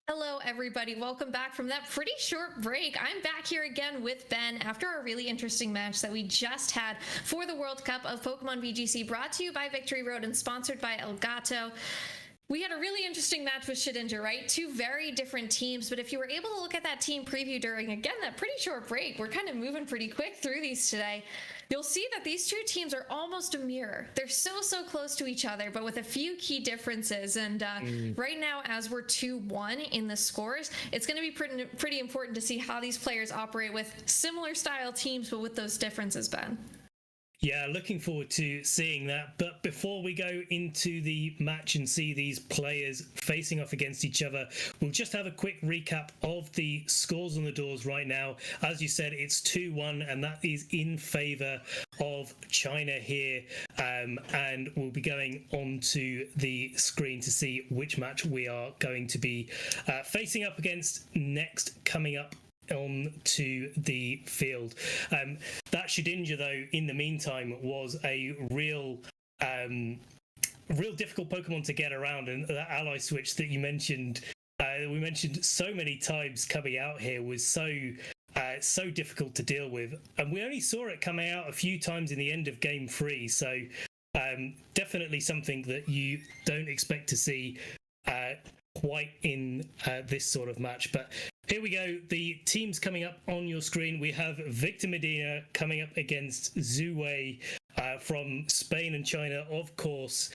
Hello, everybody. Welcome back from that pretty short break. I'm back here again with Ben after a really interesting match that we just had for the World Cup of Pokemon VGC, brought to you by Victory Road and sponsored by Elgato. We had a really interesting match with Shedinja, right? Two very different teams, but if you were able to look at that team preview during, again, that pretty short break, we're kind of moving pretty quick through these today, you'll see that these two teams are almost a mirror. They're so close to each other, but with a few key differences. And right now, as we're 2-1 in the scores, it's going to be pretty important to see how these players operate with similar style teams, but with those differences, Ben. Yeah, looking forward to seeing that. But before we go into the match and see these players facing off against each other, we'll just have a quick recap of the scores on the doors right now. As you said, it's 2-1, and that is in favor of China here. And we'll be going onto the screen to see which match we are going to be facing up against next, coming up onto the field. That Shedinja, though, in the meantime, was a real difficult Pokemon to get around, and that ally switch that you mentioned, we mentioned so many times coming out here, was so difficult to deal with, and we only saw it coming out a few times in the end of game 3, so definitely something that you don't expect to see quite in this sort of match. But here we go, the teams coming up on your screen. We have Victor Medina coming up against Zhu Wei from Spain and China, of course,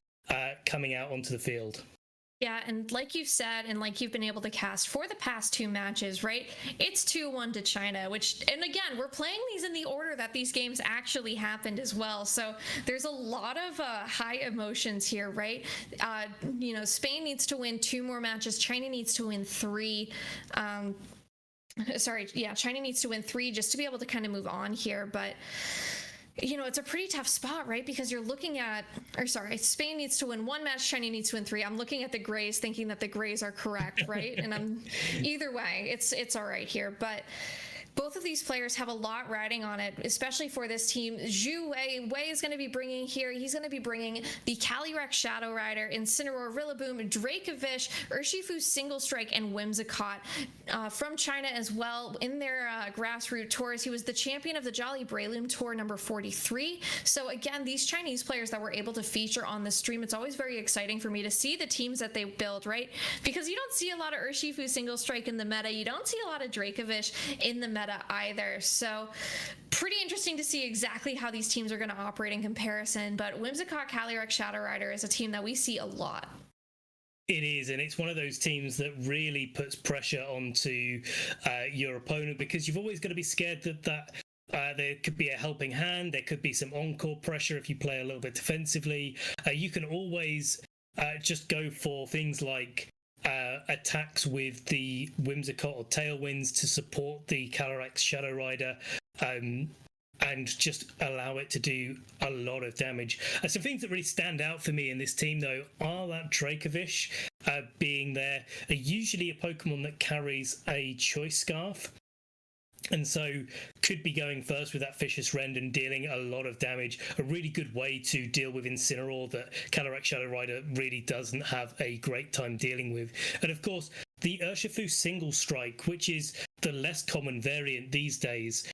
coming out onto the field. Yeah, and like you said, and like you've been able to cast for the past two matches, right? It's 2-1 to China, and again, we're playing these in the order that these games actually happened as well. So there's a lot of high emotions here, right? Spain needs to win 2 more matches. China needs to win 3. China needs to win 3 just to be able to kind of move on here. But it's a pretty tough spot, right? Because you're looking at, Spain needs to win 1 match, China needs to win 3. I'm looking at the grays thinking that the grays are correct, right? And either way, it's all right here. But both of these players have a lot riding on it, especially for this team. Zhu Wei is going to be bringing the Calyrex Shadow Rider, Incineroar, Rillaboom, Dracovish, Urshifu Single Strike, and Whimsicott from China as well in their grassroots tours. He was the champion of the Jolly Breloom Tour number 43. So again, these Chinese players that were able to feature on the stream, it's always very exciting for me to see the teams that they build, right? Because you don't see a lot of Urshifu Single Strike in the meta. You don't see a lot of Dracovish in the meta either. So pretty interesting to see exactly how these teams are going to operate in comparison. But Whimsicott Calyrex Shadow Rider is a team that we see a lot. It is, and it's one of those teams that really puts pressure onto your opponent, because you've always got to be scared that there could be a helping hand, there could be some encore pressure if you play a little bit defensively. You can always just go for things like attacks with the Whimsicott or Tailwinds to support the Calyrex Shadow Rider, and just allow it to do a lot of damage. Some things that really stand out for me in this team, though, are that Dracovish being there. Usually a Pokemon that carries a Choice Scarf, and so could be going first with that Vicious Rend and dealing a lot of damage. A really good way to deal with Incineroar that Calyrex Shadow Rider really doesn't have a great time dealing with. And of course, the Urshifu Single Strike, which is the less common variant these days,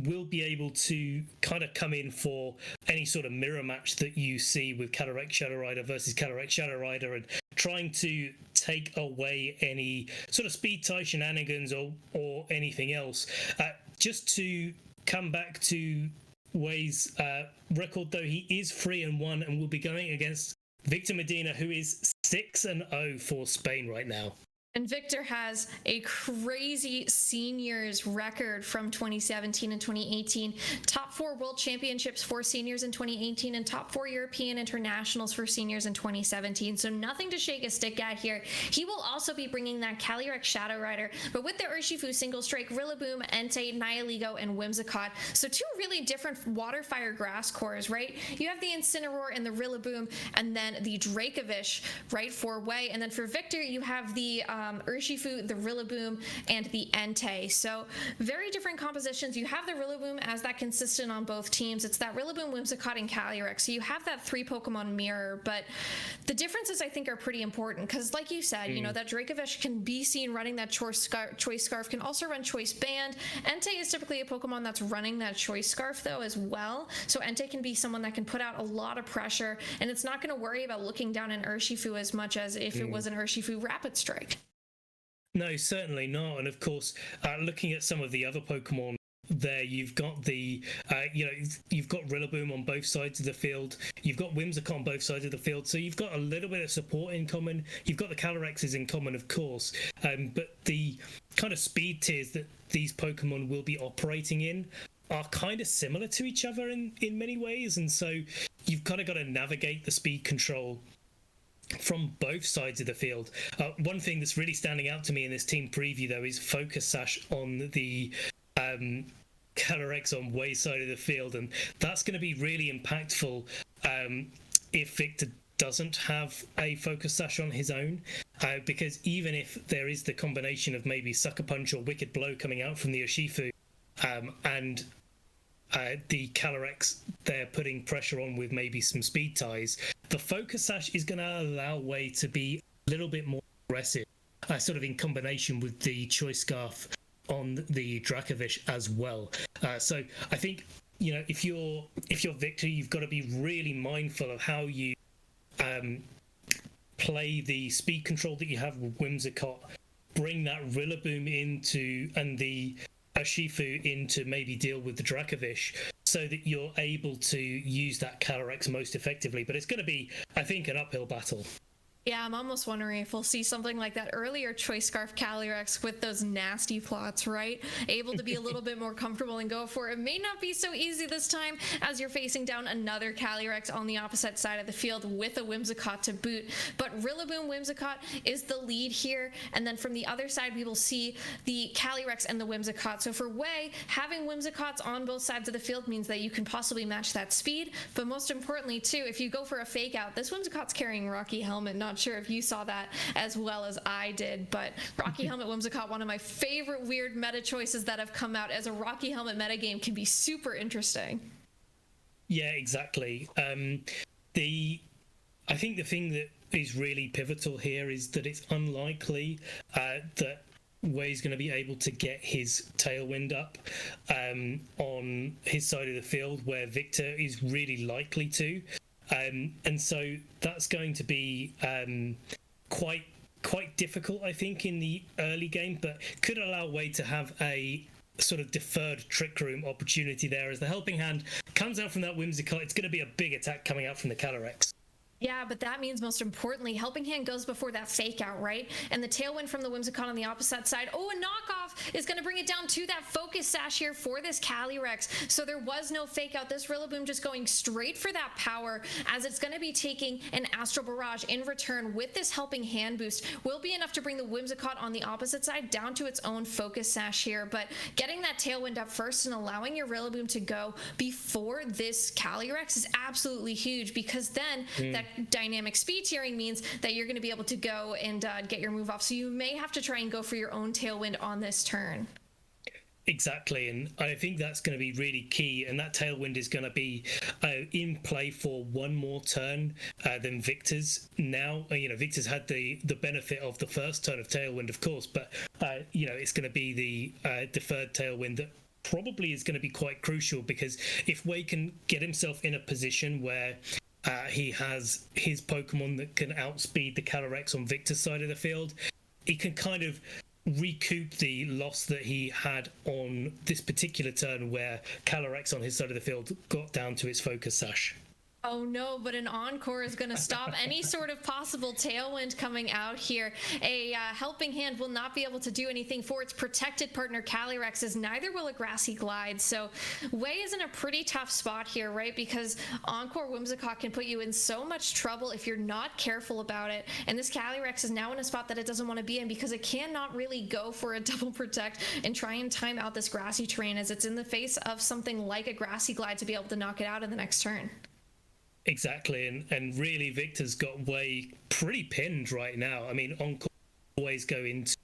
will be able to kind of come in for any sort of mirror match that you see with Calyrex Shadow Rider versus Calyrex Shadow Rider, and trying to take away any sort of speed tie shenanigans or anything else. Just to come back to Wei's record, though, he is 3-1 and will be going against Victor Medina, who is 6-0 for Spain right now. And Victor has a crazy seniors record from 2017 and 2018. Top 4 world championships for seniors in 2018 and top 4 European internationals for seniors in 2017. So nothing to shake a stick at here. He will also be bringing that Calyrex Shadow Rider, but with the Urshifu Single Strike, Rillaboom, Entei, Nihilego, and Whimsicott. So 2 really different water, fire, grass cores, right? You have the Incineroar and the Rillaboom, and then the Dracovish, right, for Wei. And then for Victor, you have the Urshifu, the Rillaboom, and the Entei. So very different compositions. You have the Rillaboom as that consistent on both teams. It's that Rillaboom, Whimsicott, and Calyrex. So you have that 3 Pokemon mirror, but the differences I think are pretty important because, like you said, you know, that Dracovish can be seen running that Choice Scarf, can also run Choice Band. Entei is typically a Pokemon that's running that Choice Scarf though as well. So Entei can be someone that can put out a lot of pressure, and it's not going to worry about looking down an Urshifu as much as if it was an Urshifu Rapid Strike. No, certainly not. And of course, looking at some of the other Pokemon there, you've got the you've got Rillaboom on both sides of the field, you've got Whimsicott on both sides of the field, so you've got a little bit of support in common. You've got the Calyrexes in common, of course, but the kind of speed tiers that these Pokemon will be operating in are kind of similar to each other in many ways, and so you've kind of got to navigate the speed control from both sides of the field. One thing that's really standing out to me in this team preview though is Focus Sash on the Calyrex on way side of the field, and that's going to be really impactful if Victor doesn't have a Focus Sash on his own, because even if there is the combination of maybe Sucker Punch or Wicked Blow coming out from the Urshifu and the Calyrex they're putting pressure on with maybe some speed ties, the Focus Sash is going to allow Way to be a little bit more aggressive, sort of in combination with the Choice Scarf on the Dracovish as well. So I think, you know, if you're Victor, you've got to be really mindful of how you play the speed control that you have with Whimsicott, bring that Rillaboom into and the Urshifu in to maybe deal with the Dracovish, so that you're able to use that Calyrex most effectively. But it's going to be, I think, an uphill battle. Yeah, I'm almost wondering if we'll see something like that earlier Choice Scarf Calyrex with those nasty plots, right? Able to be a little bit more comfortable and go for it. It may not be so easy this time as you're facing down another Calyrex on the opposite side of the field with a Whimsicott to boot. But Rillaboom Whimsicott is the lead here. And then from the other side, we will see the Calyrex and the Whimsicott. So for Way, having Whimsicotts on both sides of the field means that you can possibly match that speed. But most importantly, too, if you go for a fake out, this Whimsicott's carrying Rocky Helmet. Not sure if you saw that as well as I did, but Rocky Helmet Whimsicott, one of my favorite weird meta choices that have come out as a Rocky Helmet metagame, can be super interesting. Yeah, exactly. I think the thing that is really pivotal here is that it's unlikely that Way's going to be able to get his Tailwind up on his side of the field, where Victor is really likely to. And so that's going to be quite difficult, I think, in the early game, but could allow Way to have a sort of deferred Trick Room opportunity there as the Helping Hand comes out from that Whimsicott. It's going to be a big attack coming out from the Calyrex. Yeah, but that means most importantly, Helping Hand goes before that fake out, right? And the Tailwind from the Whimsicott on the opposite side. Oh, a knockoff is going to bring it down to that Focus Sash here for this Calyrex. So there was no fake out. This Rillaboom just going straight for that power, as it's going to be taking an Astral Barrage in return with this Helping Hand boost. Will be enough to bring the Whimsicott on the opposite side down to its own Focus Sash here. But getting that Tailwind up first and allowing your Rillaboom to go before this Calyrex is absolutely huge, because then that dynamic speed tiering means that you're going to be able to go and get your move off. So you may have to try and go for your own Tailwind on this turn. Exactly, and I think that's going to be really key, and that Tailwind is going to be in play for one more turn than Victor's now. You know, Victor's had the benefit of the first turn of Tailwind, of course, but you know, it's going to be the deferred Tailwind that probably is going to be quite crucial, because if Wei can get himself in a position where he has his Pokemon that can outspeed the Calyrex on Victor's side of the field, he can kind of recoup the loss that he had on this particular turn where Calyrex on his side of the field got down to its Focus Sash. Oh no, but an Encore is going to stop any sort of possible Tailwind coming out here. A Helping Hand will not be able to do anything for its protected partner Calyrex, as neither will a Grassy Glide. So Wei is in a pretty tough spot here, right? Because Encore Whimsicott can put you in so much trouble if you're not careful about it. And this Calyrex is now in a spot that it doesn't want to be in, because it cannot really go for a double protect and try and time out this grassy terrain, as it's in the face of something like a Grassy Glide to be able to knock it out in the next turn. Exactly, and really Victor's got Wei pretty pinned right now. I mean, Encore always go into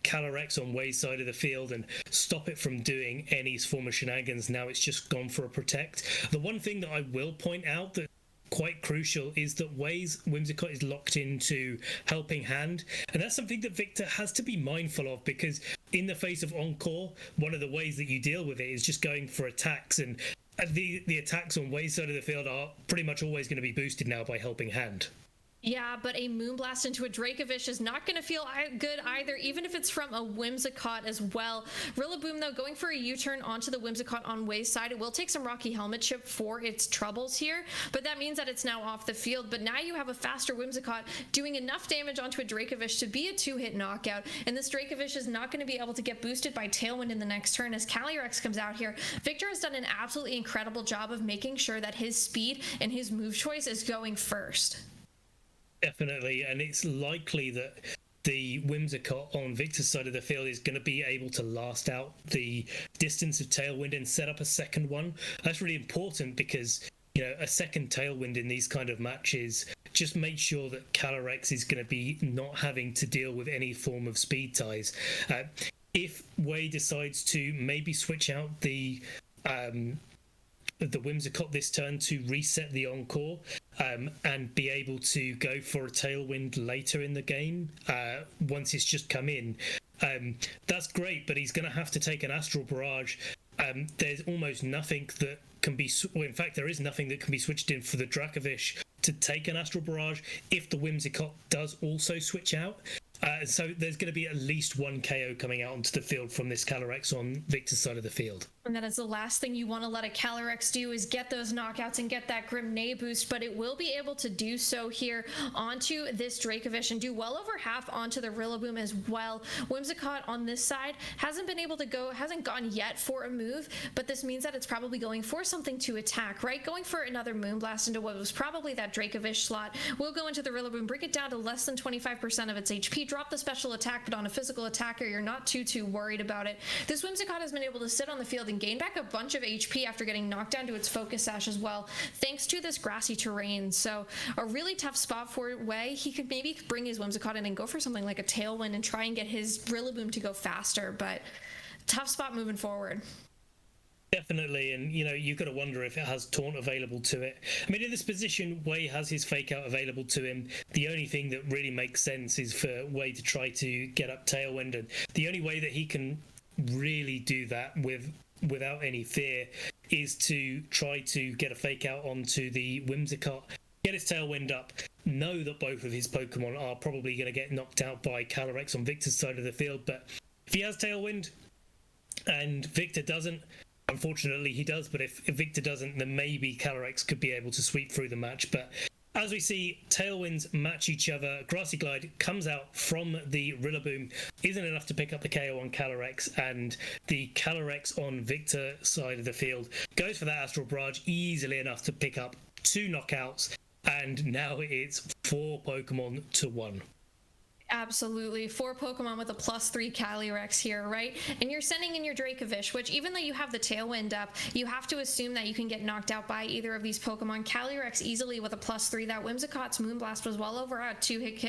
Calyrex on Way's side of the field and stop it from doing any form of shenanigans. Now it's just gone for a protect. The one thing that I will point out that quite crucial is that Way's Whimsicott is locked into Helping Hand, and that's something that Victor has to be mindful of, because in the face of Encore, one of the ways that you deal with it is just going for attacks, and the attacks on Way's side of the field are pretty much always going to be boosted now by Helping Hand. Yeah, but a Moonblast into a Dracovish is not going to feel good either, even if it's from a Whimsicott as well. Rillaboom, though, going for a U-turn onto the Whimsicott on Way's side. It will take some Rocky Helmet chip for its troubles here, but that means that it's now off the field. But now you have a faster Whimsicott doing enough damage onto a Dracovish to be a 2-hit knockout, and this Dracovish is not going to be able to get boosted by Tailwind in the next turn as Calyrex comes out here. Victor has done an absolutely incredible job of making sure that his speed and his move choice is going first. Definitely, and it's likely that the Whimsicott on Victor's side of the field is going to be able to last out the distance of Tailwind and set up a second one. That's really important because, you know, a second Tailwind in these kind of matches just makes sure that Calyrex is going to be not having to deal with any form of speed ties. If Way decides to maybe switch out the Whimsicott this turn to reset the Encore and be able to go for a Tailwind later in the game once it's just come in, that's great, but he's going to have to take an Astral Barrage. There's almost nothing that can be, well, in fact there is nothing that can be switched in for the Dracovish to take an Astral Barrage if the Whimsicott does also switch out. So there's going to be at least one KO coming out onto the field from this Calyrex on Victor's side of the field. And that is the last thing you want to let a Calyrex do, is get those knockouts and get that Grimnay boost, but it will be able to do so here onto this Dracovish and do well over half onto the Rillaboom as well. Whimsicott on this side hasn't been able to go, hasn't gone yet for a move, but this means that it's probably going for something to attack, right? Going for another Moonblast into what was probably that Dracovish slot. Will go into the Rillaboom, bring it down to less than 25% of its HP, drop the special attack, but on a physical attacker, you're not too worried about it. This Whimsicott has been able to sit on the field and gain back a bunch of HP after getting knocked down to its Focus Sash as well, thanks to this grassy terrain. So a really tough spot for Way. He could maybe bring his Whimsicott in and go for something like a Tailwind and try and get his Rillaboom to go faster, but tough spot moving forward. Definitely, and you know, you've got to wonder if it has Taunt available to it. I mean, in this position, Way has his Fake Out available to him. The only thing that really makes sense is for Way to try to get up Tailwind, and the only way that he can really do that without any fear is to try to get a Fake Out onto the Whimsicott, get his Tailwind up, know that both of his Pokemon are probably going to get knocked out by Calyrex on Victor's side of the field, but if he has Tailwind and Victor doesn't, unfortunately he does, but if Victor doesn't, then maybe Calyrex could be able to sweep through the match. But as we see, Tailwinds match each other. Grassy Glide comes out from the Rillaboom, isn't enough to pick up the KO on Calyrex, and the Calyrex on Victor's side of the field goes for that Astral Barrage, easily enough to pick up 2 knockouts, and now it's 4 Pokemon to 1. Absolutely. 4 Pokemon with a +3 Calyrex here, right? And you're sending in your Dracovish, which even though you have the Tailwind up, you have to assume that you can get knocked out by either of these Pokemon. Calyrex easily with a +3. That Whimsicott's Moonblast was well over a 2-hit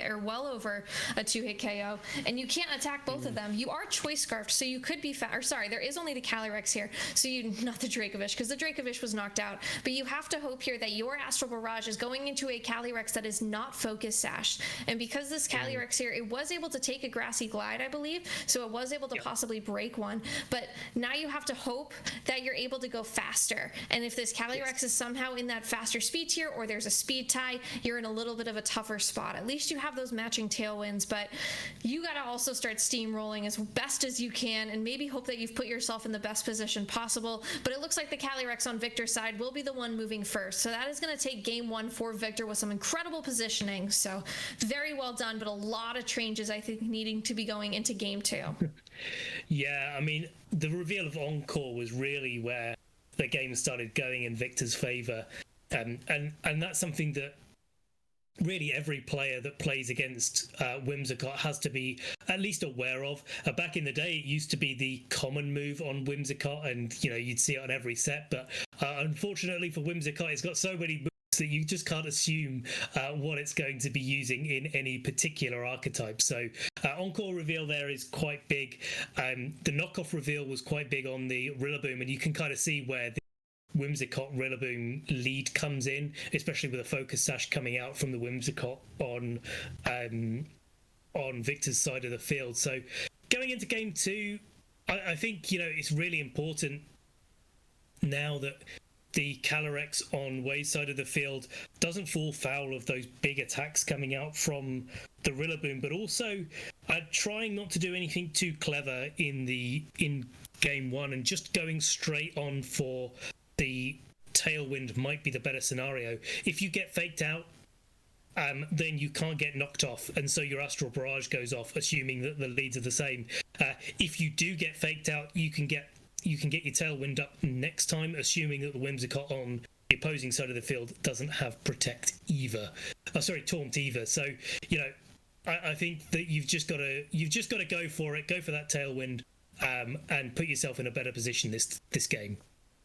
KO, and you can't attack both of them. You are Choice Scarfed, so you could be there is only the Calyrex here, so not the Dracovish, because the Dracovish was knocked out. But you have to hope here that your Astral Barrage is going into a Calyrex that is not Focus Sashed. And because this Calyrex here, it was able to take a Grassy Glide, I believe, so it was able to possibly break one, but now you have to hope that you're able to go faster, and if this Calyrex is somehow in that faster speed tier, or there's a speed tie, you're in a little bit of a tougher spot. At least you have those matching Tailwinds, but you gotta also start steamrolling as best as you can, and maybe hope that you've put yourself in the best position possible. But it looks like the Calyrex on Victor's side will be the one moving first, so that is going to take game 1 for Victor with some incredible positioning. So very well done, but a lot of changes I think needing to be going into game 2. Yeah, I mean, the reveal of Encore was really where the game started going in Victor's favor, and that's something that really every player that plays against Whimsicott has to be at least aware of. Back in the day, it used to be the common move on Whimsicott, and you know, you'd see it on every set, but unfortunately for Whimsicott, it's got so many moves that you just can't assume what it's going to be using in any particular archetype. So Encore reveal there is quite big. The knockoff reveal was quite big on the Rillaboom, and you can kind of see where the Whimsicott Rillaboom lead comes in, especially with a focus sash coming out from the Whimsicott on Victor's side of the field. So going into game 2, I think, you know, it's really important now that the Calyrex on Way's side of the field doesn't fall foul of those big attacks coming out from the Rillaboom, but also trying not to do anything too clever in game 1 and just going straight on for the Tailwind might be the better scenario. If you get faked out, then you can't get knocked off, and so your Astral Barrage goes off, assuming that the leads are the same. If you do get faked out, you can get your Tailwind up next time, assuming that the Whimsicott on the opposing side of the field doesn't have Protect either. Taunt either. So, you know, I think that you've just got to go for it, go for that Tailwind, and put yourself in a better position this game.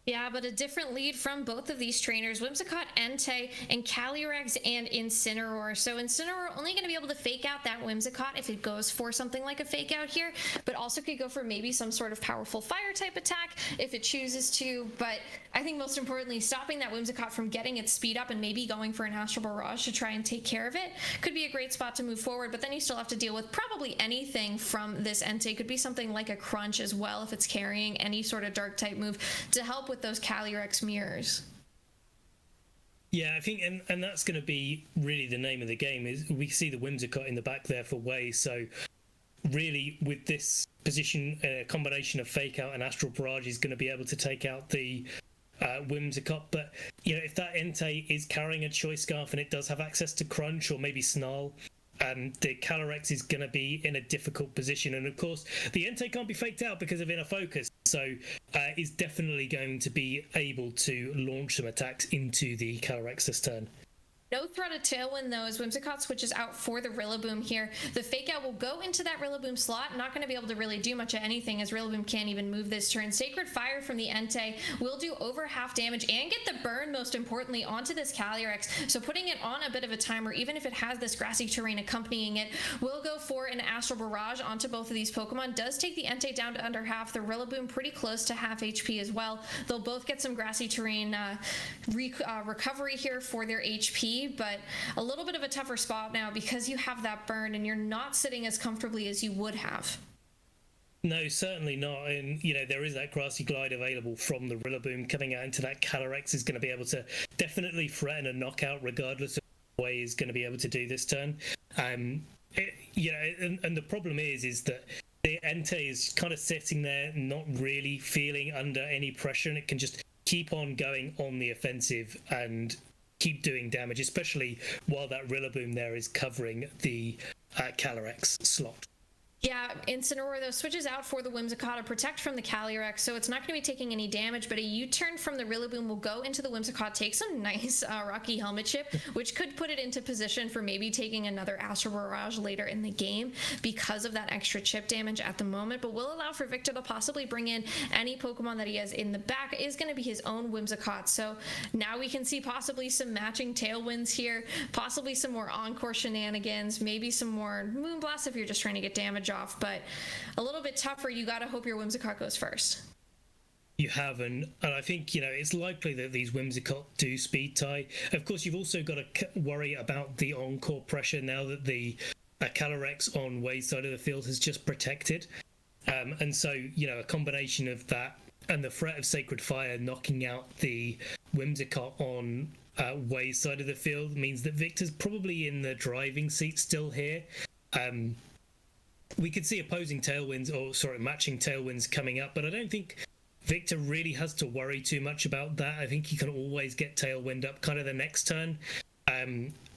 Yeah, but a different lead from both of these trainers, Whimsicott, Entei, and Calyrex and Incineroar. So Incineroar only going to be able to fake out that Whimsicott if it goes for something like a fake out here, but also could go for maybe some sort of powerful fire type attack if it chooses to. But I think most importantly, stopping that Whimsicott from getting its speed up and maybe going for an Astral Barrage to try and take care of it could be a great spot to move forward. But then you still have to deal with probably anything from this Entei. Could be something like a Crunch as well if it's carrying any sort of dark type move to help with those Calyrex mirrors. Yeah, I think, and that's going to be really the name of the game. Is we see the Whimsicott in the back there for Way. So really, with this position, a combination of Fake Out and Astral Barrage is going to be able to take out the Whimsicott. But you know, if that Entei is carrying a Choice Scarf and it does have access to Crunch or maybe Snarl, the Calyrex is going to be in a difficult position. And of course, the Entei can't be faked out because of Inner Focus, so is definitely going to be able to launch some attacks into the Calyrex this turn. No threat of Tailwind, though, as Whimsicott switches out for the Rillaboom here. The Fake Out will go into that Rillaboom slot, not going to be able to really do much of anything as Rillaboom can't even move this turn. Sacred Fire from the Entei will do over half damage and get the burn, most importantly, onto this Calyrex. So putting it on a bit of a timer, even if it has this grassy terrain accompanying it, will go for an Astral Barrage onto both of these Pokemon. Does take the Entei down to under half, the Rillaboom pretty close to half HP as well. They'll both get some grassy terrain recovery here for their HP, but a little bit of a tougher spot now because you have that burn and you're not sitting as comfortably as you would have. No, certainly not. And, you know, there is that Grassy Glide available from the Rillaboom. Coming out into that Calyrex is going to be able to definitely threaten a knockout regardless of what Way is going to be able to do this turn. And the problem is that the Entei is kind of sitting there, not really feeling under any pressure, and it can just keep on going on the offensive and keep doing damage, especially while that Rillaboom there is covering the Calyrex slot. Yeah, Incineroar, though, switches out for the Whimsicott to protect from the Calyrex, so it's not going to be taking any damage, but a U-turn from the Rillaboom will go into the Whimsicott, take some nice Rocky Helmet chip, which could put it into position for maybe taking another Astral Barrage later in the game because of that extra chip damage at the moment, but will allow for Victor to possibly bring in any Pokemon that he has in the back. Is going to be his own Whimsicott, so now we can see possibly some matching Tailwinds here, possibly some more Encore shenanigans, maybe some more Moonblast if you're just trying to get damage off, but a little bit tougher. You got to hope your Whimsicott goes first. You haven't, and I think, you know, it's likely that these Whimsicott do speed tie. Of course, you've also got to worry about the Encore pressure now that the Calyrex on Way's side of the field has just protected. And so, you know, a combination of that and the threat of Sacred Fire knocking out the Whimsicott on Way's side of the field means that Victor's probably in the driving seat still here. We could see opposing Tailwinds, matching Tailwinds coming up, but I don't think Victor really has to worry too much about that. I think he can always get Tailwind up kind of the next turn,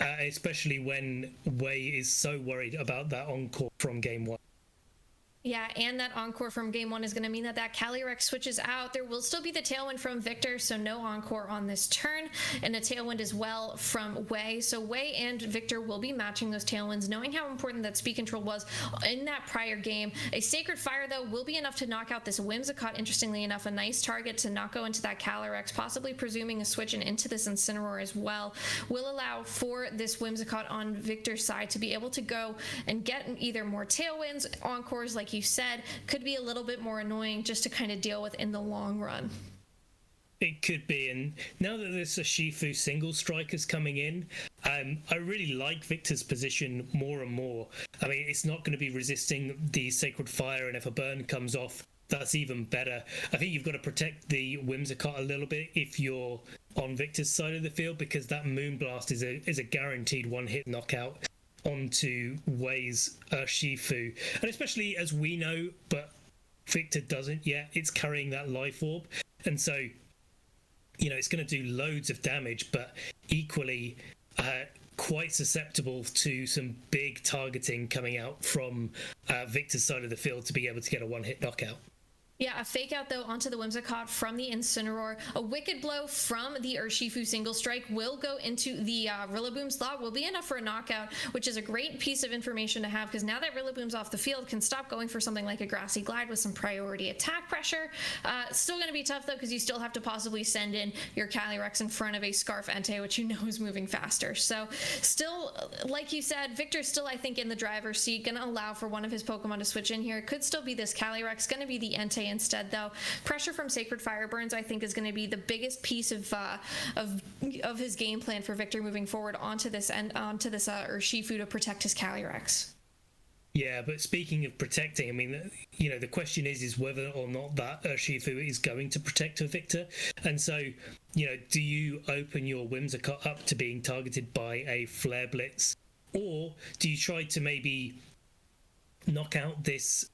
especially when Way is so worried about that Encore from game 1. Yeah, and that Encore from game one is going to mean that that Calyrex switches out. There will still be the Tailwind from Victor, so no Encore on this turn, and a Tailwind as well from Wei. So Wei and Victor will be matching those Tailwinds, knowing how important that speed control was in that prior game. A Sacred Fire, though, will be enough to knock out this Whimsicott, interestingly enough, a nice target to not go into that Calyrex, possibly presuming a switch and into this Incineroar as well, will allow for this Whimsicott on Victor's side to be able to go and get either more Tailwinds, Encores, like you said, could be a little bit more annoying just to kind of deal with in the long run. It could be, and now that there's a Shifu single strikers coming in, I really like Victor's position more and more. I mean, it's not going to be resisting the Sacred Fire, and if a burn comes off, that's even better. I think you've got to protect the Whimsicott a little bit if you're on Victor's side of the field, because that Moonblast is a guaranteed one-hit knockout onto Wei's Shifu, and especially as we know, but Victor doesn't yet, it's carrying that Life Orb, and so it's going to do loads of damage, but equally quite susceptible to some big targeting coming out from Victor's side of the field to be able to get a one-hit knockout. Yeah, a fake out though onto the Whimsicott from the Incineroar. A Wicked Blow from the Urshifu single strike will go into the Rillaboom slot, will be enough for a knockout, which is a great piece of information to have, because now that Rillaboom's off the field, can stop going for something like a Grassy Glide with some priority attack pressure. Still going to be tough though, because you still have to possibly send in your Calyrex in front of a Scarf Entei, which you know is moving faster. So still, like you said, Victor's still, I think, in the driver's seat, going to allow for one of his Pokemon to switch in here. It could still be this Calyrex, going to be the Entei instead, though. Pressure from Sacred Fire Burns, I think, is going to be the biggest piece of his game plan for Victor moving forward onto this Urshifu to protect his Calyrex. Yeah, but speaking of protecting, I mean, the question is whether or not that Urshifu is going to protect a Victor. And so, do you open your Whimsicott up to being targeted by a Flare Blitz, or do you try to maybe knock out this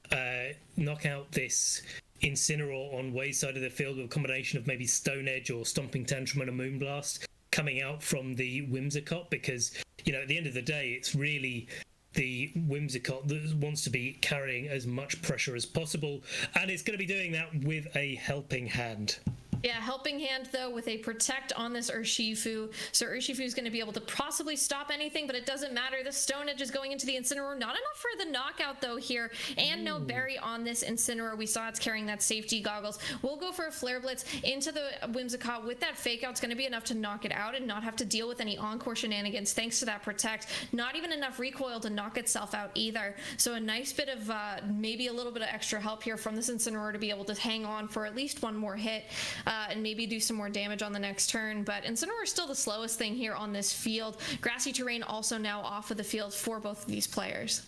Incineroar on Wei's side of the field with a combination of maybe Stone Edge or Stomping Tantrum and a Moonblast coming out from the Whimsicott? Because, at the end of the day, it's really the Whimsicott that wants to be carrying as much pressure as possible, and it's going to be doing that with a Helping Hand. Yeah, Helping Hand, though, with a Protect on this Urshifu. So Urshifu is going to be able to possibly stop anything, but it doesn't matter. The Stone Edge is going into the Incineroar. Not enough for the knockout, though, here. And no Berry on this Incineroar. We saw it's carrying that safety goggles. We'll go for a Flare Blitz into the Whimsicott. With that Fake Out, it's going to be enough to knock it out and not have to deal with any Encore shenanigans, thanks to that Protect. Not even enough recoil to knock itself out either. So a nice bit of maybe a little bit of extra help here from this Incineroar to be able to hang on for at least one more hit. And maybe do some more damage on the next turn, but Incineroar is still the slowest thing here on this field. Grassy Terrain also now off of the field for both of these players.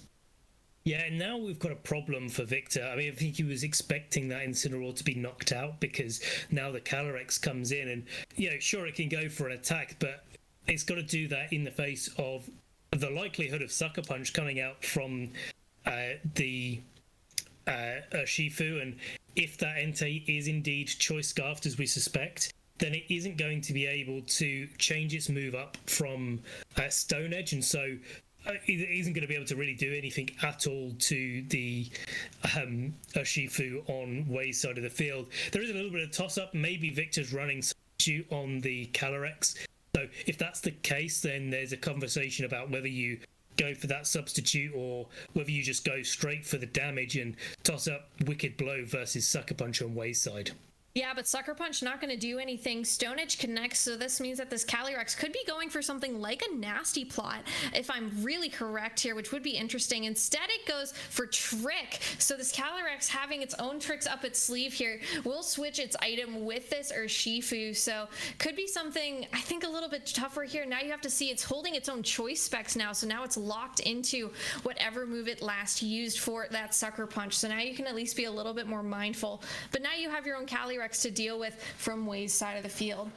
Yeah, and now we've got a problem for Victor. I mean, I think he was expecting that Incineroar to be knocked out, because now the Calyrex comes in and, sure, it can go for an attack, but it's got to do that in the face of the likelihood of Sucker Punch coming out from the Shifu, and if that Entei is indeed Choice Scarfed, as we suspect, then it isn't going to be able to change its move up from Stone Edge, and so it isn't going to be able to really do anything at all to the Shifu on Wei's side of the field. There is a little bit of toss-up. Maybe Victor's running Substitute on the Calyrex. So if that's the case, then there's a conversation about whether you go for that substitute or whether you just go straight for the damage and toss up Wicked Blow versus Sucker Punch on Wei's side. Yeah, but Sucker Punch not going to do anything. Stone Edge connects, so this means that this Calyrex could be going for something like a Nasty Plot, if I'm really correct here, which would be interesting. Instead, it goes for Trick. So this Calyrex, having its own tricks up its sleeve here, will switch its item with this Urshifu. So could be something, I think, a little bit tougher here. Now you have to see it's holding its own choice specs now, so now it's locked into whatever move it last used for that Sucker Punch. So now you can at least be a little bit more mindful. But now you have your own Calyrex to deal with from Wei's side of the field.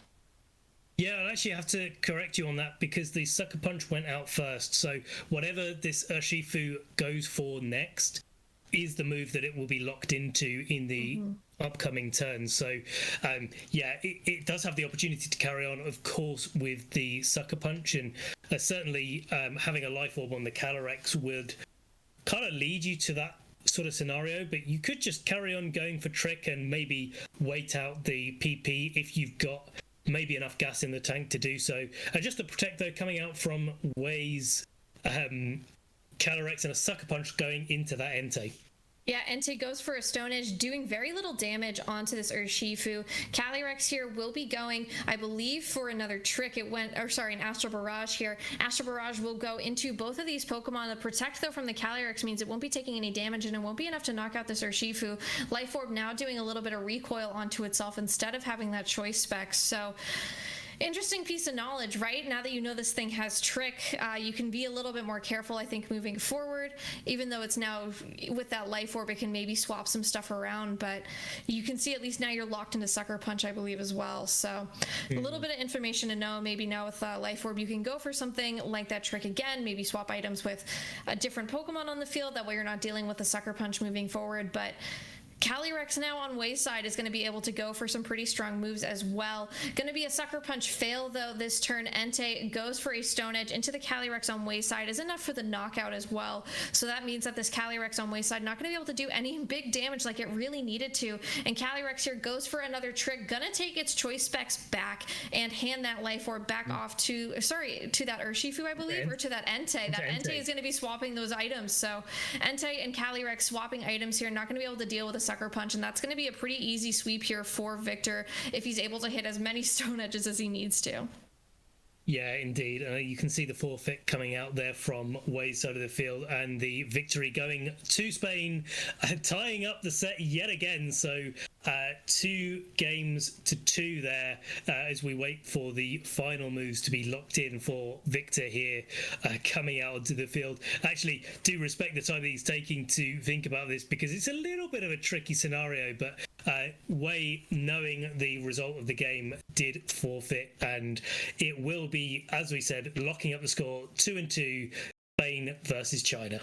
Yeah, I'll actually have to correct you on that, because the Sucker Punch went out first. So whatever this Urshifu goes for next is the move that it will be locked into in the upcoming turn. So yeah, it does have the opportunity to carry on, of course, with the Sucker Punch, and certainly having a Life Orb on the Calyrex would kind of lead you to that sort of scenario, but you could just carry on going for Trick and maybe wait out the PP if you've got maybe enough gas in the tank to do so. Just the Protect, though, coming out from Wei's Calyrex and a Sucker Punch going into that Entei. Yeah, Entei goes for a Stone Edge, doing very little damage onto this Urshifu. Calyrex here will be going, I believe, for another Trick. It went, or sorry, an Astral Barrage here. Astral Barrage will go into both of these Pokemon. The Protect, though, from the Calyrex means it won't be taking any damage, and it won't be enough to knock out this Urshifu. Life Orb now doing a little bit of recoil onto itself instead of having that Choice Spec. So interesting piece of knowledge, right? Now that you know this thing has Trick, you can be a little bit more careful, I think, moving forward, even though it's now with that Life Orb, it can maybe swap some stuff around, but you can see at least now you're locked into Sucker Punch, I believe, as well. So a little bit of information to know. Maybe now with Life Orb, you can go for something like that Trick again, maybe swap items with a different Pokemon on the field. That way you're not dealing with the Sucker Punch moving forward. But Calyrex now on Wei's side is going to be able to go for some pretty strong moves as well. Going to be a Sucker Punch fail, though, this turn. Entei goes for a Stone Edge into the Calyrex on Wei's side, is enough for the knockout as well. So that means that this Calyrex on Wei's side not going to be able to do any big damage like it really needed to. And Calyrex here goes for another Trick, gonna take its Choice Specs back and hand that Life Orb back off to, sorry, to that Urshifu, I believe, or to that Entei. That Entei is going to be swapping those items. So Entei and Calyrex swapping items here, not going to be able to deal with a Sucker Punch, and that's going to be a pretty easy sweep here for Victor if he's able to hit as many Stone Edges as he needs to. Yeah, indeed. You can see the forfeit coming out there from Wei's side of the field, and the victory going to Spain, tying up the set yet again. So 2-2 there as we wait for the final moves to be locked in for Victor here coming out onto the field. Actually, do respect the time that he's taking to think about this, because it's a little bit of a tricky scenario, but Wei, knowing the result of the game, did forfeit, and it will be, as we said, locking up the score 2-2, Spain versus China.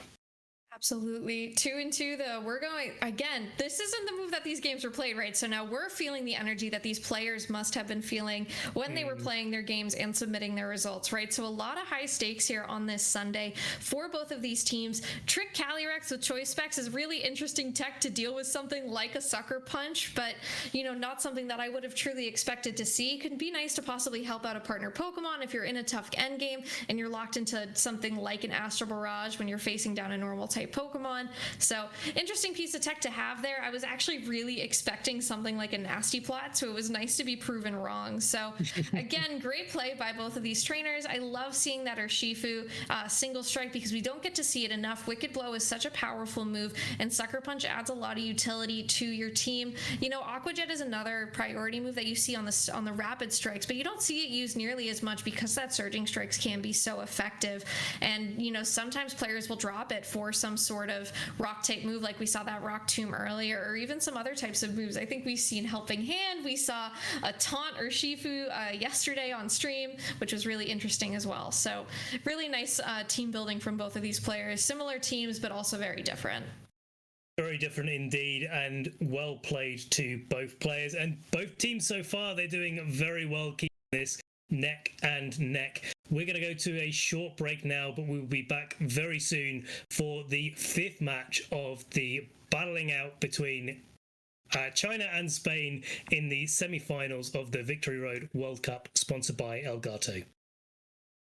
Absolutely. 2-2 though. We're going, again, this isn't the move that these games were played, right? So now we're feeling the energy that these players must have been feeling when they were playing their games and submitting their results, right? So a lot of high stakes here on this Sunday for both of these teams. Trick Calyrex with Choice Specs is really interesting tech to deal with something like a Sucker Punch, but, you know, not something that I would have truly expected to see. It could be nice to possibly help out a partner Pokemon if you're in a tough endgame and you're locked into something like an Astral Barrage when you're facing down a normal type Pokemon. So interesting piece of tech to have there. I was actually really expecting something like a Nasty Plot, so it was nice to be proven wrong. So again, great play by both of these trainers. I love seeing that Urshifu single strike because we don't get to see it enough. Wicked Blow is such a powerful move, and Sucker Punch adds a lot of utility to your team. You know, Aqua Jet is another priority move that you see on the rapid strikes, but you don't see it used nearly as much because that surging strikes can be so effective. And you know, sometimes players will drop it for some sort of rock type move, like we saw that Rock Tomb earlier, or even some other types of moves. I think we've seen Helping Hand. We saw a taunt Urshifu yesterday on stream, which was really interesting as well. So really nice team building from both of these players. Similar teams, but also very different. Very different indeed, and well played to both players and both teams so far. They're doing very well keeping this neck and neck. We're going to go to a short break now, but we'll be back very soon for the fifth match of the battling out between China and Spain in the semi-finals of the Victory Road World Cup, sponsored by Elgato.